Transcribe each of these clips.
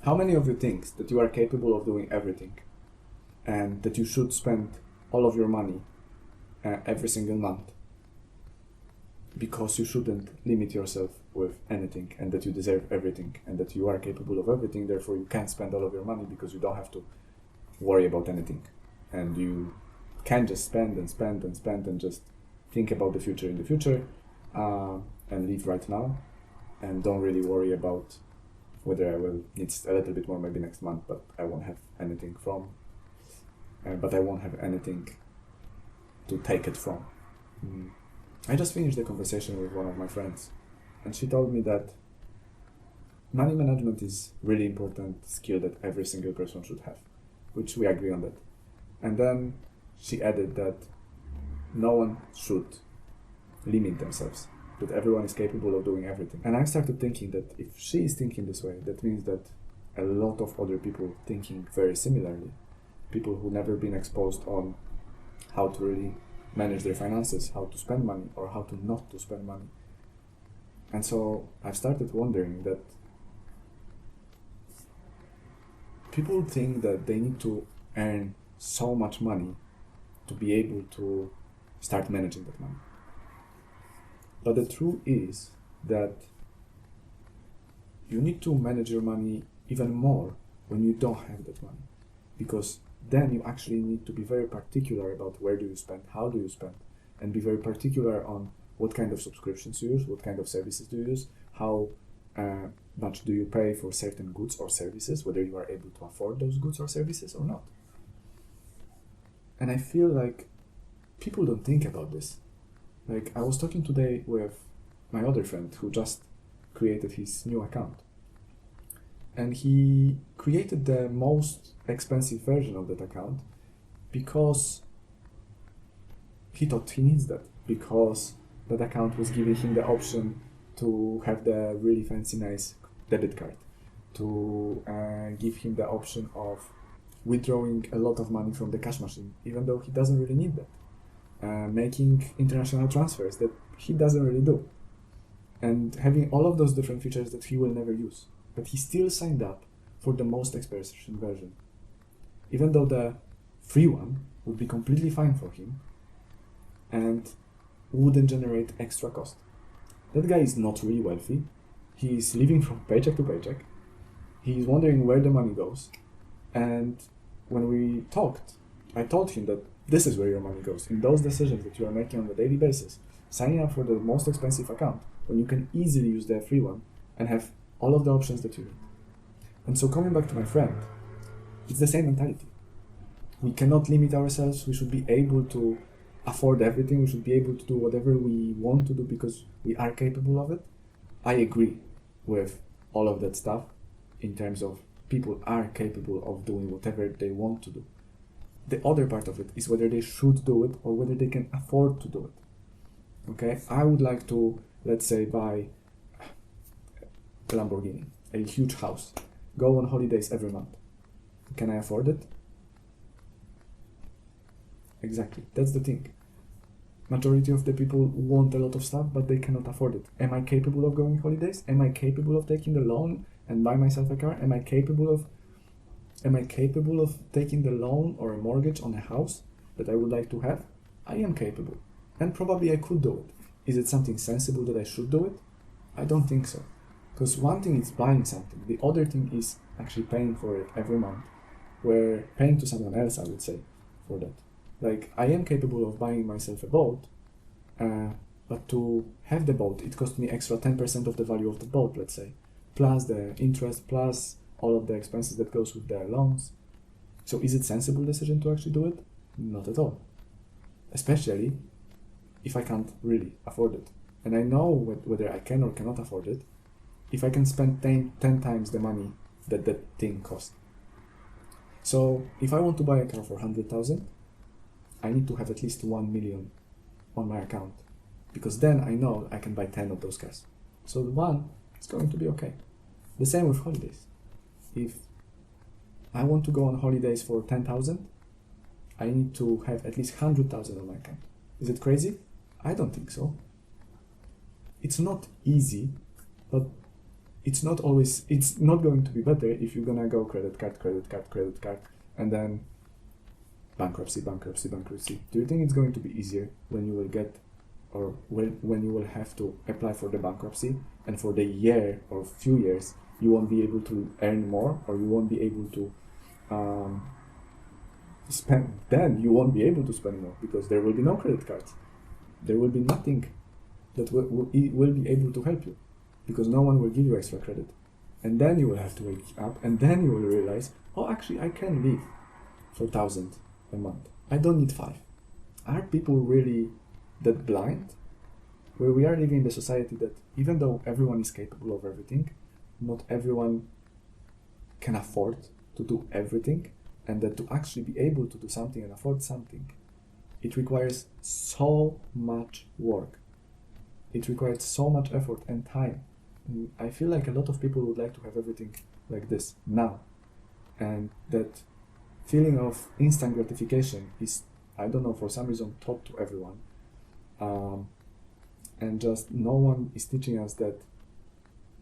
How many of you think that you are capable of doing everything and that you should spend all of your money every single month because you shouldn't limit yourself with anything and that you deserve everything and that you are capable of everything, therefore you can't spend all of your money because you don't have to worry about anything and you can just spend and spend and spend and just think about the future in the future and live right now and don't really worry about whether I will need a little bit more maybe next month, but I won't have anything but I won't have anything to take it from. I just finished the conversation with one of my friends and she told me that money management is really important skill that every single person should have, which we agree on that. And then she added that no one should limit themselves, that everyone is capable of doing everything. And I started thinking that if she is thinking this way, that means that a lot of other people thinking very similarly, people who never been exposed on how to really manage their finances, how to spend money or how to not to spend money. And so I've started wondering that people think that they need to earn so much money to be able to start managing that money. But the truth is that you need to manage your money even more when you don't have that money, because then you actually need to be very particular about where do you spend, how do you spend, and be very particular on what kind of subscriptions you use, what kind of services do you use, how much do you pay for certain goods or services, whether you are able to afford those goods or services or not. And I feel like people don't think about this. Like, I was talking today with my other friend who just created his new account. And he created the most expensive version of that account because he thought he needs that, because that account was giving him the option to have the really fancy nice debit card, to give him the option of withdrawing a lot of money from the cash machine, even though he doesn't really need that, making international transfers that he doesn't really do, and having all of those different features that he will never use. But he still signed up for the most expensive version, even though the free one would be completely fine for him and wouldn't generate extra cost. That guy is not really wealthy. He is living from paycheck to paycheck. He is wondering where the money goes. And when we talked, I told him that this is where your money goes, in those decisions that you are making on a daily basis. Signing up for the most expensive account when you can easily use the free one and have all of the options that you need. And so coming back to my friend, it's the same mentality. We cannot limit ourselves. We should be able to afford everything. We should be able to do whatever we want to do because we are capable of it. I agree with all of that stuff in terms of people are capable of doing whatever they want to do. The other part of it is whether they should do it or whether they can afford to do it. Okay, I would like to, let's say, buy a Lamborghini, a huge house, go on holidays every month. Can I afford it? Exactly, that's the thing. Majority of the people want a lot of stuff, but they cannot afford it. Am I capable of going holidays? Am I capable of taking the loan and buy myself a car? Am I capable of taking the loan or a mortgage on a house that I would like to have? I am capable, and probably I could do it. Is it something sensible that I should do it? I don't think so. Because one thing is buying something, the other thing is actually paying for it every month, where paying to someone else, I would say, for that. Like, I am capable of buying myself a boat, but to have the boat, it cost me extra 10% of the value of the boat, let's say, plus the interest, plus all of the expenses that goes with the loans. So is it a sensible decision to actually do it? Not at all. Especially if I can't really afford it. And I know whether I can or cannot afford it if I can spend 10 times the money that that thing costs. So if I want to buy a car for 100,000, I need to have at least 1 million on my account, because then I know I can buy 10 of those cars. So the one is going to be okay. The same with holidays. If I want to go on holidays for 10,000, I need to have at least 100,000 on my account. Is it crazy? I don't think so. It's not easy, but it's not going to be better if you're gonna go credit card, and then bankruptcy. Do you think it's going to be easier when you will get, or when you will have to apply for the bankruptcy, and for the year or few years you won't be able to earn more, or you won't be able to spend? Then you won't be able to spend more because there will be no credit cards. There will be nothing that will be able to help you, because no one will give you extra credit. And then you will have to wake up, and then you will realize, oh, actually I can live for 1,000 a month. I don't need 5. Are people really that blind? Where we are living in the society that even though everyone is capable of everything, not everyone can afford to do everything, and that to actually be able to do something and afford something, it requires so much work. It requires so much effort and time. And I feel like a lot of people would like to have everything like this now. And that feeling of instant gratification is, I don't know, for some reason taught to everyone. And just no one is teaching us that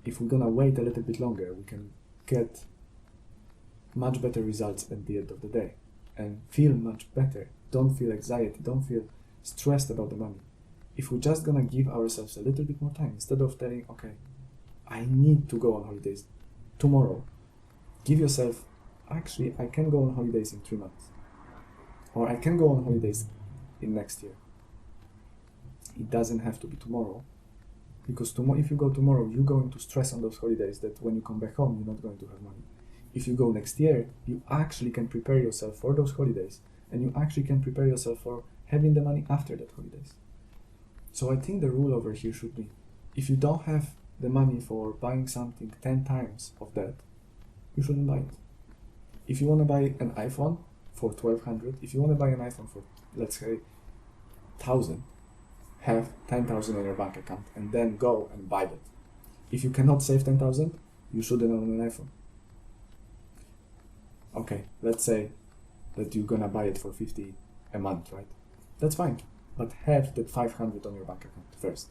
if we're gonna wait a little bit longer, we can get much better results at the end of the day and feel much better. Don't feel anxiety, don't feel stressed about the money. If we're just gonna give ourselves a little bit more time, instead of telling, okay, I need to go on holidays tomorrow, give yourself, actually, I can go on holidays in 3 months, or I can go on holidays in next year. It doesn't have to be tomorrow, because if you go tomorrow, you're going to stress on those holidays that when you come back home, you're not going to have money. If you go next year, you actually can prepare yourself for those holidays, and you actually can prepare yourself for having the money after that holidays. So I think the rule over here should be, if you don't have the money for buying something 10 times of that, you shouldn't buy it. If you want to buy an iPhone for 1,200, if you want to buy an iPhone for, let's say, 1,000, have 10,000 in your bank account and then go and buy that. If you cannot save 10,000, you shouldn't own an iPhone. Okay, let's say that you're gonna buy it for 50 a month, right? That's fine, but have that 500 on your bank account first.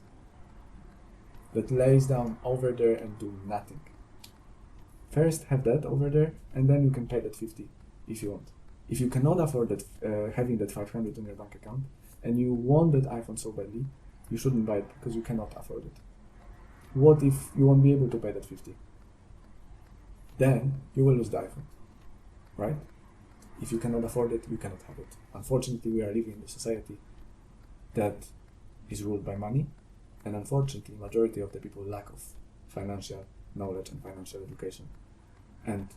That lays down over there and do nothing. First have that over there, and then you can pay that 50 if you want. If you cannot afford that, having that 500 on your bank account, and you want that iPhone so badly, you shouldn't buy it because you cannot afford it. What if you won't be able to pay that 50? Then you will lose the iPhone, right? If you cannot afford it, you cannot have it. Unfortunately, we are living in a society that is ruled by money, and unfortunately, majority of the people lack of financial knowledge and financial education. And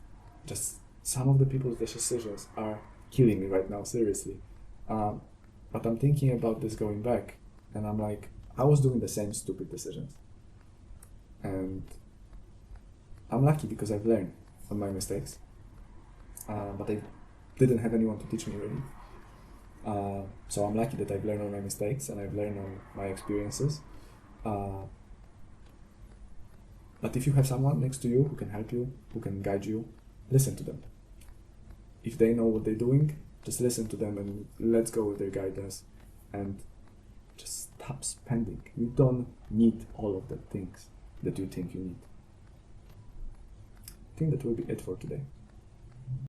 just some of the people's decisions are killing me right now, seriously. But I'm thinking about this going back, and I'm like, I was doing the same stupid decisions. And I'm lucky because I've learned from my mistakes. But I didn't have anyone to teach me really. So I'm lucky that I've learned on my mistakes and I've learned on my experiences. But if you have someone next to you who can help you, who can guide you, listen to them. If they know what they're doing, just listen to them and let's go with their guidance, and just stop spending. You don't need all of the things that you think you need. I think that will be it for today.